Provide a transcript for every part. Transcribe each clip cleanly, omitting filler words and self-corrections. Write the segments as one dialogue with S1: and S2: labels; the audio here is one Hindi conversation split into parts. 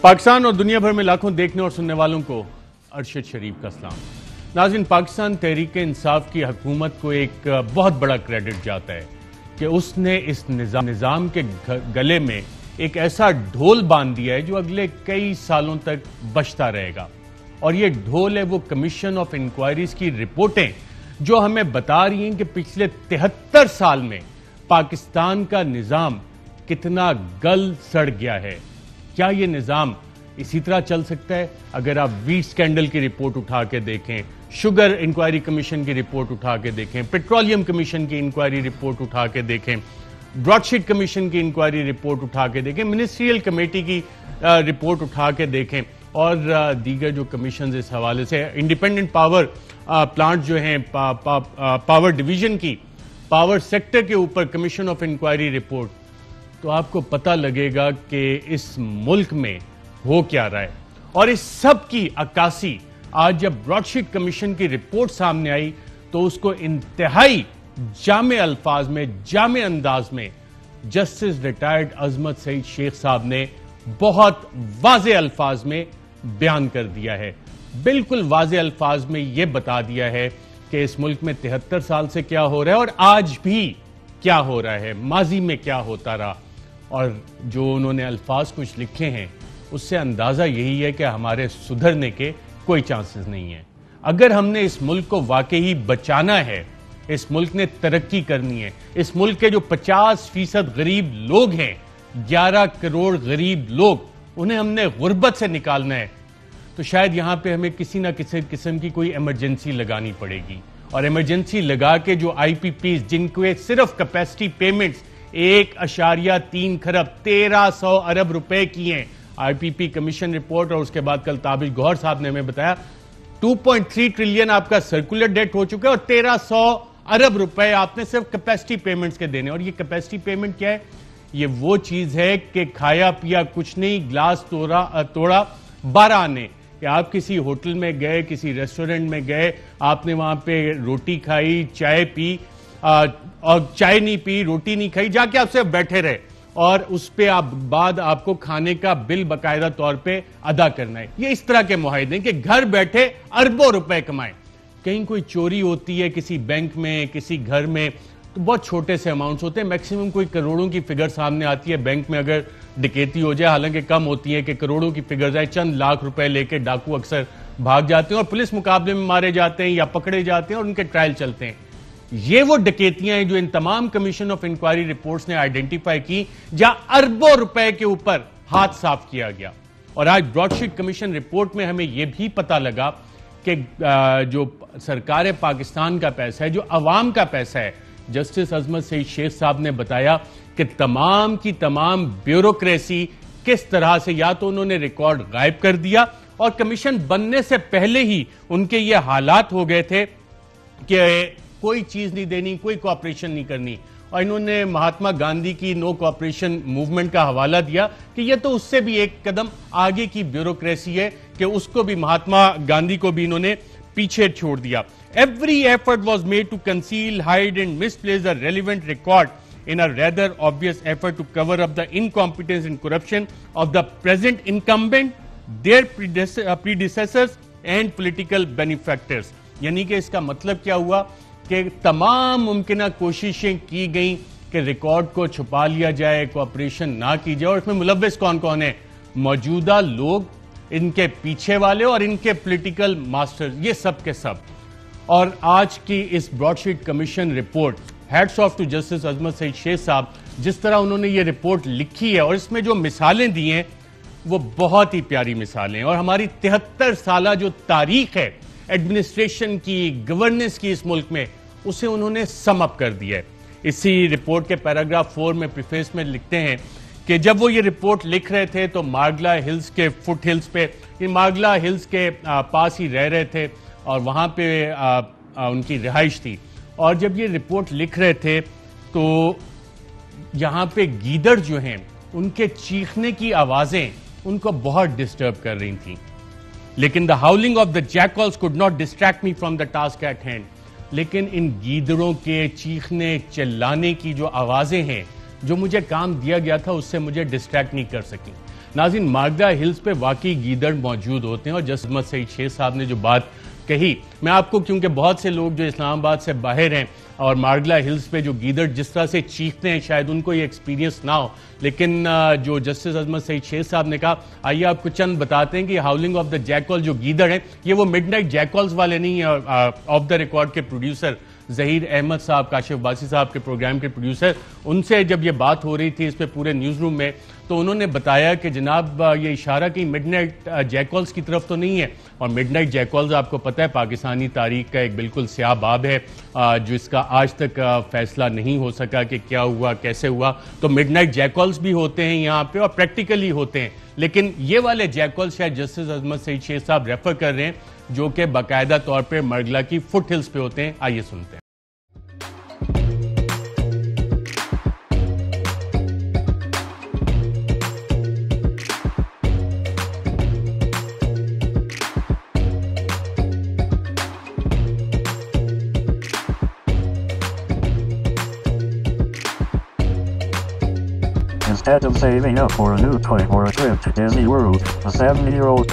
S1: पाकिस्तान और दुनिया भर में लाखों देखने और सुनने वालों को अरशद शरीफ का सलाम। नाज़रीन, पाकिस्तान तहरीक इंसाफ की हुकूमत को एक बहुत बड़ा क्रेडिट जाता है कि उसने इस निज़ाम के गले में एक ऐसा ढोल बांध दिया है जो अगले कई सालों तक बजता रहेगा। और ये ढोल है वो कमीशन ऑफ इंक्वायरीज की रिपोर्टें जो हमें बता रही हैं कि पिछले 73 साल में पाकिस्तान का निज़ाम कितना गल सड़ गया है। क्या ये निज़ाम इसी तरह चल सकता है? अगर आप वीट स्कैंडल की रिपोर्ट उठा के देखें, शुगर इंक्वायरी कमीशन की रिपोर्ट उठा के देखें, पेट्रोलियम कमीशन की इंक्वायरी रिपोर्ट उठा के देखें, ब्रॉडशीट कमीशन की इंक्वायरी रिपोर्ट उठा के देखें, मिनिस्ट्रियल कमेटी की रिपोर्ट उठा के देखें और दीगर जो कमीशन इस हवाले से, इंडिपेंडेंट पावर प्लांट जो हैं, पावर डिवीजन की पावर सेक्टर के ऊपर कमीशन ऑफ इंक्वायरी रिपोर्ट, तो आपको पता लगेगा कि इस मुल्क में हो क्या रहा है। और इस सब की अक्कासी आज जब ब्रॉडशीट कमीशन की रिपोर्ट सामने आई तो उसको इंतहाई जामे अल्फाज में, जामे अंदाज में जस्टिस रिटायर्ड अजमत सईद शेख साहब ने बहुत वाज़े अल्फाज में बयान कर दिया है। बिल्कुल वाज़े अल्फाज में यह बता दिया है कि इस मुल्क में 73 साल से क्या हो रहा है और आज भी क्या हो रहा है, माजी में क्या होता रहा। और जो उन्होंने अल्फाज कुछ लिखे हैं उससे अंदाजा यही है कि हमारे सुधरने के कोई चांसेस नहीं है। अगर हमने इस मुल्क को वाकई बचाना है, इस मुल्क ने तरक्की करनी है, इस मुल्क के जो 50% गरीब लोग हैं, 11 करोड़ गरीब लोग, उन्हें हमने गुर्बत से निकालना है, तो शायद यहां पे हमें किसी ना किसी किस्म की कोई इमरजेंसी लगानी पड़ेगी। और इमरजेंसी लगा के जो IPPs जिनको सिर्फ कैपेसिटी पेमेंट्स 1.3 खरब 1300 अरब रुपए की हैं, IPP कमीशन रिपोर्ट, और उसके बाद कल ताबिश गौहर साहब ने हमें बताया 2.3 ट्रिलियन आपका सर्कुलर डेट हो चुका है और 1300 अरब रुपए आपने सिर्फ कैपेसिटी पेमेंट्स के देने। और ये कैपेसिटी पेमेंट क्या है? ये वो चीज है कि खाया पिया कुछ नहीं, ग्लास तोड़ा 12 आने, कि आप किसी होटल में गए, किसी रेस्टोरेंट में गए, आपने वहां पे रोटी खाई, चाय पी, और चाय नहीं पी, रोटी नहीं खाई, जाके आप सिर्फ बैठे रहे और उस पे बाद आपको खाने का बिल बाकायदा तौर पे अदा करना है। ये इस तरह के मुआहदे कि घर बैठे अरबों रुपए कमाएं। कहीं कोई चोरी होती है किसी बैंक में, किसी घर में, तो बहुत छोटे से अमाउंट्स होते हैं, मैक्सिमम कोई करोड़ों की फिगर सामने आती है बैंक में अगर डकैती हो जाए, हालांकि कम होती है कि करोड़ों की फिगर जाए। चंद लाख रुपए लेके डाकू अक्सर भाग जाते हैं और पुलिस मुकाबले में मारे जाते हैं या पकड़े जाते हैं और उनके ट्रायल चलते हैं। ये वो डकैतियां हैं जो इन तमाम कमीशन ऑफ इंक्वायरी रिपोर्ट्स ने आइडेंटिफाई की, जहां अरबों रुपए के ऊपर हाथ साफ किया गया। और आज ब्रॉडशीट कमीशन रिपोर्ट में हमें यह भी पता लगा कि जो सरकार पाकिस्तान का पैसा है, जो अवाम का पैसा है, जस्टिस अजमत सईद शेख साहब ने बताया कि तमाम की तमाम ब्यूरोक्रेसी किस तरह से, या तो उन्होंने रिकॉर्ड गायब कर दिया और कमीशन बनने से पहले ही उनके ये हालात हो गए थे कि कोई चीज नहीं देनी, कोई कोऑपरेशन नहीं करनी। और इन्होंने महात्मा गांधी की नो कोऑपरेशन मूवमेंट का हवाला दिया कि यह तो उससे भी एक कदम आगे की ब्यूरोक्रेसी है, कि उसको भी, महात्मा गांधी को भी इन्होंने पीछे छोड़ दिया। Every effort was made to conceal, hide and misplace the relevant record in a rather obvious effort to cover up the incompetence and corruption of the present incumbent, their predecessors and political benefactors। यानी कि इसका मतलब क्या हुआ कि तमाम मुमकिन कोशिशें की गई कि रिकॉर्ड को छुपा लिया जाए, कोऑपरेशन ना की जाए। और इसमें मुलव्विस कौन कौन है? मौजूदा लोग, इनके पीछे वाले और इनके पॉलिटिकल मास्टर्स, ये सब के सब। और आज की इस Broadsheet Commission report, hats off to justice Azmat Saeed Sheikh साहब, जिस तरह उन्होंने ये रिपोर्ट लिखी है और इसमें जो मिसालें दी हैं वो बहुत ही प्यारी मिसालें हैं। और हमारी 73 साल जो तारीख है एडमिनिस्ट्रेशन की, गवर्नेंस की इस मुल्क में, उसे उन्होंने सम अप कर दिया है। इसी रिपोर्ट के पैराग्राफ 4 में प्रीफेस में लिखते हैं कि जब वो ये रिपोर्ट लिख रहे थे तो मार्गला हिल्स के फुट हिल्स पे, मार्गला हिल्स के पास ही रह रहे थे और वहां पे उनकी रिहाइश थी। और जब ये रिपोर्ट लिख रहे थे तो यहां पे गीदड़ जो हैं उनके चीखने की आवाजें उनको बहुत डिस्टर्ब कर रही थी। लेकिन the हाउलिंग of the jackals could not distract me from the task at hand. लेकिन इन गीदड़ों के चीखने चिल्लाने की जो आवाजें हैं, जो मुझे काम दिया गया था, उससे मुझे डिस्ट्रैक्ट नहीं कर सकी। नाज़रीन, मार्गदा हिल्स पे वाकई गीदड़ मौजूद होते हैं और जस्टिस अहमद सईद शेख साहब ने जो बात कही, मैं आपको, क्योंकि बहुत से लोग जो इस्लामाबाद से बाहर हैं और मार्गला हिल्स पे जो गीदड़ जिस तरह से चीखते हैं शायद उनको ये एक्सपीरियंस ना हो, लेकिन जो जस्टिस अहमद सईद शेख साहब ने कहा, आइए आपको चंद बताते हैं कि हाउलिंग ऑफ द जैकॉल जो गीदड़ हैं ये वो मिडनाइट जैकॉल्स वाले नहीं है। ऑफ द रिकॉर्ड के प्रोड्यूसर ज़हीर अहमद साहब, काशिफ बासी साहब के प्रोग्राम के प्रोड्यूसर, उनसे जब ये बात हो रही थी इस पे पूरे न्यूज़ रूम में, तो उन्होंने बताया कि जनाब ये इशारा कि मिडनाइट जैकॉल्स की तरफ तो नहीं है। और मिडनाइट जैकॉल्स आपको पता है पाकिस्तानी तारीख का एक बिल्कुल स्याह बाब है जो इसका आज तक फैसला नहीं हो सका कि क्या हुआ कैसे हुआ। तो मिडनाइट जैकॉल्स भी होते हैं यहाँ पे और प्रैक्टिकली होते हैं, लेकिन ये वाले जैकॉल्स शायद जस्टिस अहमद सईद शेख साहब रेफर कर रहे हैं जो कि बाकायदा तौर पर मरगला की फुट हिल्स पे होते हैं। आइए सुनते हैं।
S2: Instead of saving up for a new toy or a trip to Disney World, a 70-year-old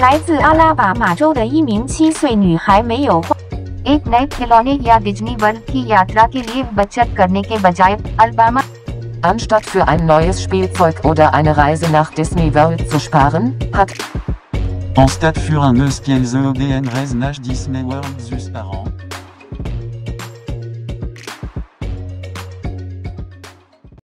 S3: 来自阿拉巴马州的一名7岁女孩没有花 एक नए खिलौने या डिज्नी वर्ल्ड की यात्रा के लिए बचत करने के बजाय Alabama
S4: Anstatt für ein neues Spielzeug oder eine Reise nach Disney World zu sparen, hat
S5: En stade für un eus kiels EODN Reise nach Disney World zus par an.